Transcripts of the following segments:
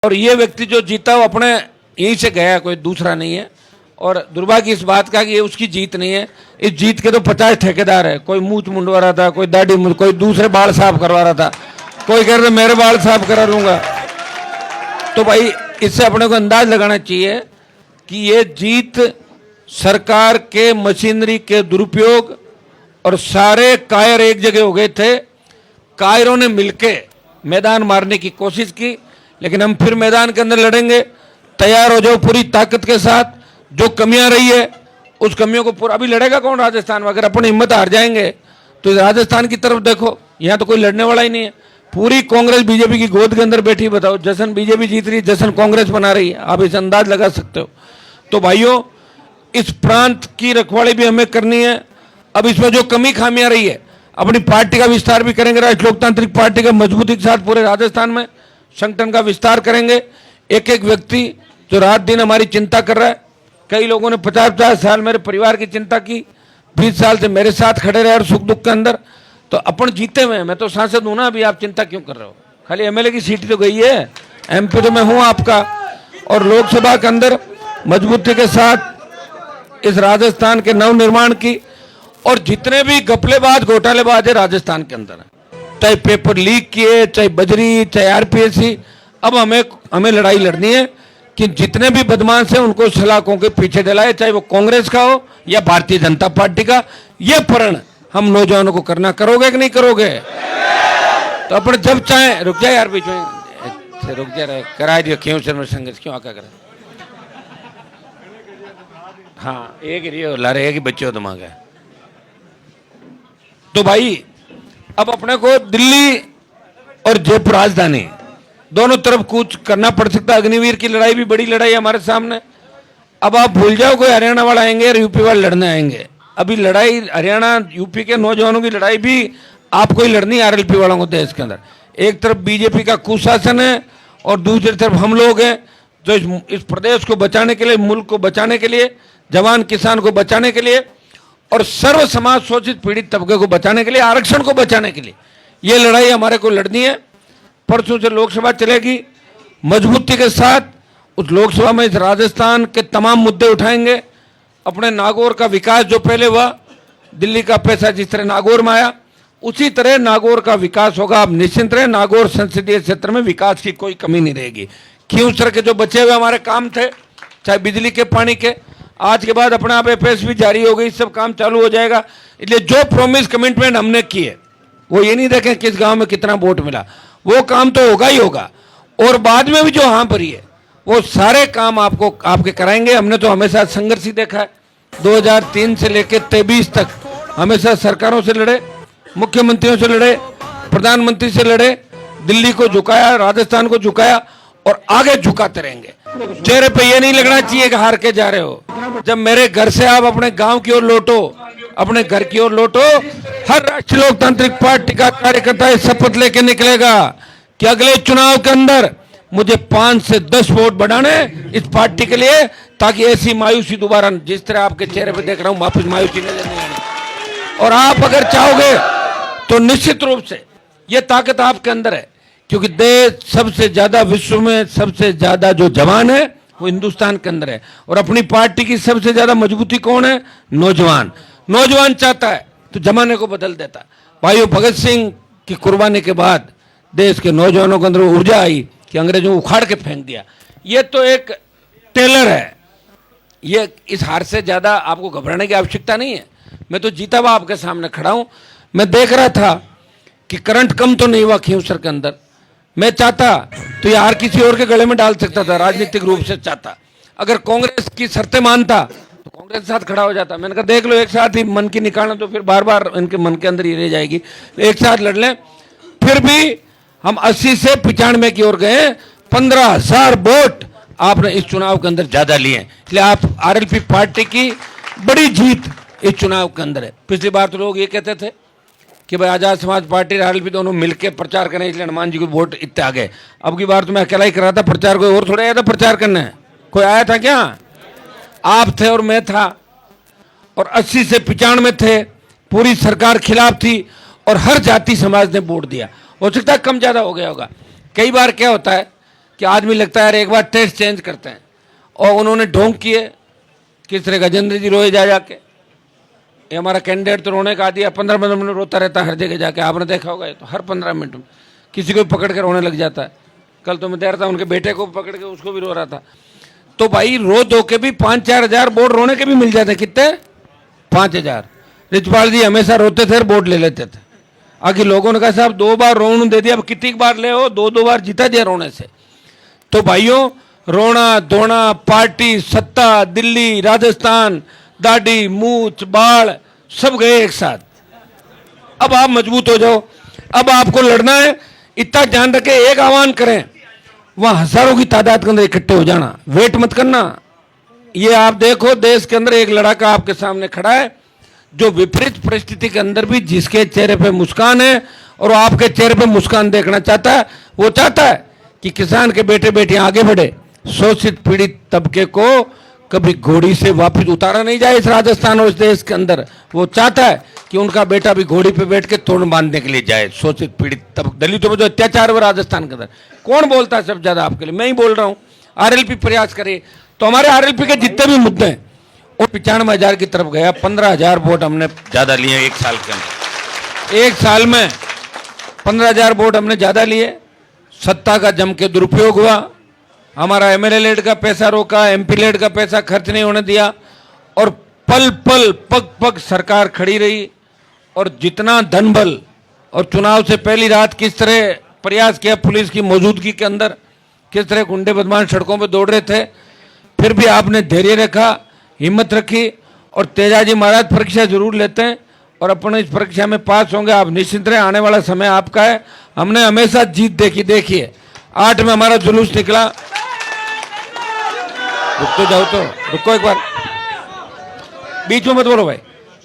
और ये व्यक्ति जो जीता वो अपने यहीं से गया, कोई दूसरा नहीं है। और दुर्भाग्य इस बात का कि ये उसकी जीत नहीं है, इस जीत के तो 50 ठेकेदार है। कोई मूछ मुंडवा रहा था, कोई दाढ़ी, कोई दूसरे बाल साफ करवा रहा था, कोई कह रहे मेरे बाल साफ करा लूंगा। तो भाई इससे अपने को अंदाज लगाना चाहिए कि ये जीत सरकार के मशीनरी के दुरुपयोग और सारे कायर एक जगह हो गए थे। कायरों ने मिलके मैदान मारने की कोशिश की, लेकिन हम फिर मैदान के अंदर लड़ेंगे। तैयार हो जाओ पूरी ताकत के साथ। जो कमियां रही है उस कमियों को पूरा, अभी लड़ेगा कौन राजस्थान में? अगर अपनी हिम्मत हार जाएंगे तो राजस्थान की तरफ देखो, यहाँ तो कोई लड़ने वाला ही नहीं है। पूरी कांग्रेस बीजेपी की गोद के अंदर बैठी, बताओ जश्न बीजेपी जीत रही, जश्न कांग्रेस बना रही है। आप इस अंदाज लगा सकते हो। तो भाइयों, इस प्रांत की रखवाली भी हमें करनी है। अब इसमें जो कमी खामियां रही है, अपनी पार्टी का विस्तार भी करेंगे। राष्ट्रीय लोकतांत्रिक पार्टी का मजबूती के साथ पूरे राजस्थान में संगठन का विस्तार करेंगे। एक एक व्यक्ति जो रात दिन हमारी चिंता कर रहा है, कई लोगों ने 50-50 साल मेरे परिवार की चिंता की, 20 साल से मेरे साथ खड़े रहे और सुख दुख के अंदर। तो अपन जीते हुए, मैं तो सांसद हूं ना, अभी आप चिंता क्यों कर रहे हो? खाली एमएलए की सीट तो गई है, एमपी तो मैं हूं आपका। और लोकसभा के अंदर मजबूती के साथ इस राजस्थान के नवनिर्माण की, और जितने भी घपलेबाज घोटालेबाज है राजस्थान के अंदर, चाहे पेपर लीक किए, चाहे बजरी, चाहे आरपीएससी, अब हमें लड़ाई लड़नी है कि जितने भी बदमाश हैं उनको सलाखों के पीछे डलाए, चाहे वो कांग्रेस का हो या भारतीय जनता पार्टी का। ये प्रण हम नौजवानों को करना, करोगे कि नहीं करोगे? तो अपन जब चाहे, रुक जाए यार बीच में, रुक जा रहे करा दियो क्यों शर्मा संघर्ष क्यों आका करे। हाँ एक रियो ला रहे, एक ही बच्चे हो दिमाग है। तो भाई अब अपने को दिल्ली और जयपुर राजधानी दोनों तरफ कूच करना पड़ सकता है। अग्निवीर की लड़ाई भी बड़ी लड़ाई है हमारे सामने। अब आप भूल जाओ कोई हरियाणा वाला आएंगे और यूपी वाले लड़ने आएंगे। अभी लड़ाई हरियाणा यूपी के नौजवानों की लड़ाई भी आपको ही लड़नी है, आरएलपी वालों को देश के अंदर। एक तरफ बीजेपी का कुशासन है और दूसरी तरफ हम लोग हैं जो इस प्रदेश को बचाने के लिए, मुल्क को बचाने के लिए, जवान किसान को बचाने के लिए और सर्व समाज शोषित पीड़ित तबके को बचाने के लिए, आरक्षण को बचाने के लिए ये लड़ाई हमारे को लड़नी है। परसों से लोकसभा चलेगी, मजबूती के साथ उस लोकसभा में इस राजस्थान के तमाम मुद्दे उठाएंगे। अपने नागौर का विकास जो पहले हुआ, दिल्ली का पैसा जिस तरह नागौर में आया उसी तरह नागौर का विकास होगा। आप निश्चिंत रहे, नागौर संसदीय क्षेत्र में विकास की कोई कमी नहीं रहेगी। खींवसर के जो बचे हुए हमारे काम थे, चाहे बिजली के, पानी के, आज के बाद अपने आप एफएस भी जारी हो गई, सब काम चालू हो जाएगा। इसलिए जो प्रॉमिस कमिटमेंट हमने किए वो ये नहीं देखें किस गांव में कितना वोट मिला, वो काम तो होगा ही होगा। और बाद में भी जो हाँ भरी है वो सारे काम आपको आपके कराएंगे। हमने तो हमेशा संघर्ष ही देखा है, 2003 से लेकर 23 तक हमेशा सरकारों से लड़े, मुख्यमंत्रियों से लड़े, प्रधानमंत्री से लड़े, दिल्ली को झुकाया, राजस्थान को झुकाया और आगे झुकाते रहेंगे। चेहरे पे ये नहीं लगना चाहिए कि हार के जा रहे हो। जब मेरे घर से आप अपने गांव की ओर लौटो, अपने घर की ओर लौटो, हर राष्ट्रीय लोकतांत्रिक पार्टी का कार्यकर्ता इस शपथ लेके निकलेगा कि अगले चुनाव के अंदर मुझे 5 से 10 वोट बढ़ाने इस पार्टी के लिए, ताकि ऐसी मायूसी दोबारा, जिस तरह आपके चेहरे पे देख रहा हूं, वापस मायूसी नजर नहीं आनी। और आप अगर चाहोगे तो निश्चित रूप से ये ताकत आपके अंदर है, क्योंकि देश सबसे ज्यादा, विश्व में सबसे ज्यादा जो जवान है वो हिंदुस्तान के अंदर है। और अपनी पार्टी की सबसे ज्यादा मजबूती कौन है? नौजवान। नौजवान चाहता है तो जमाने को बदल देता है। भाइयों, भगत सिंह की कुर्बानी के बाद देश के नौजवानों के अंदर ऊर्जा आई कि अंग्रेजों को उखाड़ के फेंक दिया। ये तो एक टेलर है। ये इस हार से ज्यादा आपको घबराने की आवश्यकता नहीं है। मैं तो जीता हुआ आपके सामने खड़ा हूं। मैं देख रहा था कि करंट कम तो नहीं हुआ खींवसर के अंदर। मैं चाहता तो ये हार किसी और के गले में डाल सकता था, राजनीतिक रूप से चाहता। अगर कांग्रेस की शर्तें मानता तो कांग्रेस के साथ खड़ा हो जाता। मैंने कहा देख लो, एक साथ ही मन की निकालना तो फिर बार बार इनके मन के अंदर ही रह जाएगी, एक साथ लड़ लें। फिर भी हम 80 से 95 की ओर गए। 15,000 वोट आपने इस चुनाव के अंदर ज्यादा लिए, इसलिए आप आरएलपी पार्टी की बड़ी जीत इस चुनाव के अंदर है। पिछली बार तो लोग ये कहते थे कि भाई आजाद समाज पार्टी और आरएलपी दोनों मिलकर प्रचार करें, इसलिए हनुमान जी को वोट इतने आ गए। अब की बार तो मैं अकेला ही कर रहा था प्रचार, कोई और थोड़ा आया था प्रचार करने? कोई आया था क्या? आप थे और मैं था, और 80 से 95 थे। पूरी सरकार खिलाफ थी और हर जाति समाज ने वोट दिया। हो सकता है कम ज्यादा हो गया होगा। कई बार क्या होता है कि कि आदमी लगता है यार एक बार टेस्ट चेंज करते हैं। और उन्होंने ढोंग किए, किस तरह गजेंद्र जी रोए जा जाके, ये हमारा कैंडिडेट तो रोने का आदि है, 15-15 मिनट रोता रहता है हर जगह जाके, आपने देखा होगा। ये तो हर 15 मिनट में किसी को पकड़ के रोने लग जाता है। कल तो मैं देख रहा था उनके बेटे को पकड़ के उसको भी रो रहा था। तो भाई रो धो के भी 5-4 हजार वोट रोने के भी मिल जाते। कितने? 5,000। रिचपाल जी हमेशा रोते थे और वोट ले लेते थे। आखिर लोगों ने कहा साहब 2 बार रोने दे दिया, अब कितनी बार ले हो, 2-2 बार जीता दिया रोने से। तो भाइयों रोना धोना, पार्टी, सत्ता, दिल्ली, राजस्थान, दाढ़ी, मूछ, बाढ़ सब गए एक साथ। अब आप मजबूत हो जाओ, अब आपको लड़ना है। इतना ध्यान रखें, एक आह्वान करें, वहां हजारों की तादाद के अंदर इकट्ठे हो जाना, वेट मत करना। ये आप देखो देश के अंदर एक लड़का आपके सामने खड़ा है जो विपरीत परिस्थिति के अंदर भी जिसके चेहरे पे मुस्कान है और आपके चेहरे पे मुस्कान देखना चाहता है। वो चाहता है कि किसान के बेटे बेटियां आगे बढ़े, शोषित पीड़ित तबके को कभी घोड़ी से वापस उतारा नहीं जाए इस राजस्थान और इस देश के अंदर। वो चाहता है कि उनका बेटा भी घोड़ी पे बैठ के तोड़ बांधने के लिए जाए। शोषित पीड़ित तब दलितों में जो अत्याचार हुआ राजस्थान के अंदर, कौन बोलता है सबसे ज्यादा आपके लिए? मैं ही बोल रहा हूं। आरएलपी प्रयास करे तो हमारे आरएलपी के जितने भी मुद्दे हैं वो 95,000 की तरफ गया। 15,000 वोट हमने ज्यादा लिए एक साल के अंदर। एक साल में 15,000 वोट हमने ज्यादा लिए। सत्ता का जम के दुरुपयोग हुआ, हमारा एमएलए लेड का पैसा रोका, एमपी लेड का पैसा खर्च नहीं होने दिया, और पल पल पग पग सरकार खड़ी रही। और जितना धन बल, और चुनाव से पहली रात किस तरह प्रयास किया पुलिस की मौजूदगी के अंदर, किस तरह गुंडे बदमाश सड़कों पर दौड़ रहे थे, फिर भी आपने धैर्य रखा, हिम्मत रखी। और तेजाजी महाराज परीक्षा जरूर लेते हैं और अपने इस परीक्षा में पास होंगे, आप निश्चिंत रहे, आने वाला समय आपका है। हमने हमेशा जीत देखी। देखिए 8 में हमारा जुलूस निकला। रुक तो जाओ, तो रुको एक बार, बीच में मत बोलो भाई।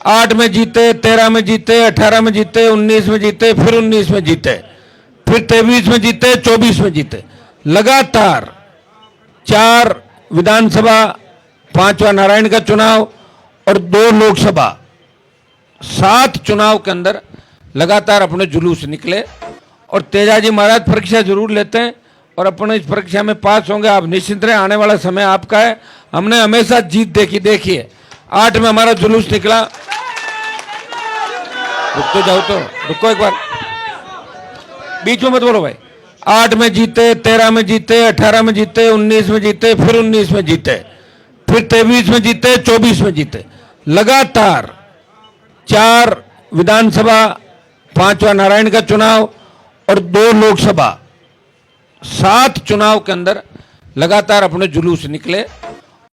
8 में जीते, 13 में जीते, 18 में जीते, 19 में जीते, फिर 19 में जीते, फिर 23 में जीते, 24 में जीते। लगातार 4 विधानसभा, 5वां नारायण का चुनाव और 2 लोकसभा, 7 चुनाव के अंदर लगातार अपने जुलूस निकले। और तेजाजी महाराज परीक्षा जरूर लेते हैं और अपने इस परीक्षा में पास होंगे, आप निश्चिंत रहे, आने वाला समय आपका है। हमने हमेशा जीत देखी। देखिए 8 में हमारा जुलूस निकला। रुक तो जाओ, तो रुको एक बार, बीच में मत बोलो भाई। 8 में जीते, 13 में जीते, 18 में जीते, 19 में जीते, फिर 19 में जीते, फिर 23 में जीते, 24 में जीते। लगातार 4 विधानसभा, 5वां नारायण का चुनाव और 2 लोकसभा, 7 चुनाव के अंदर लगातार अपने जुलूस निकले।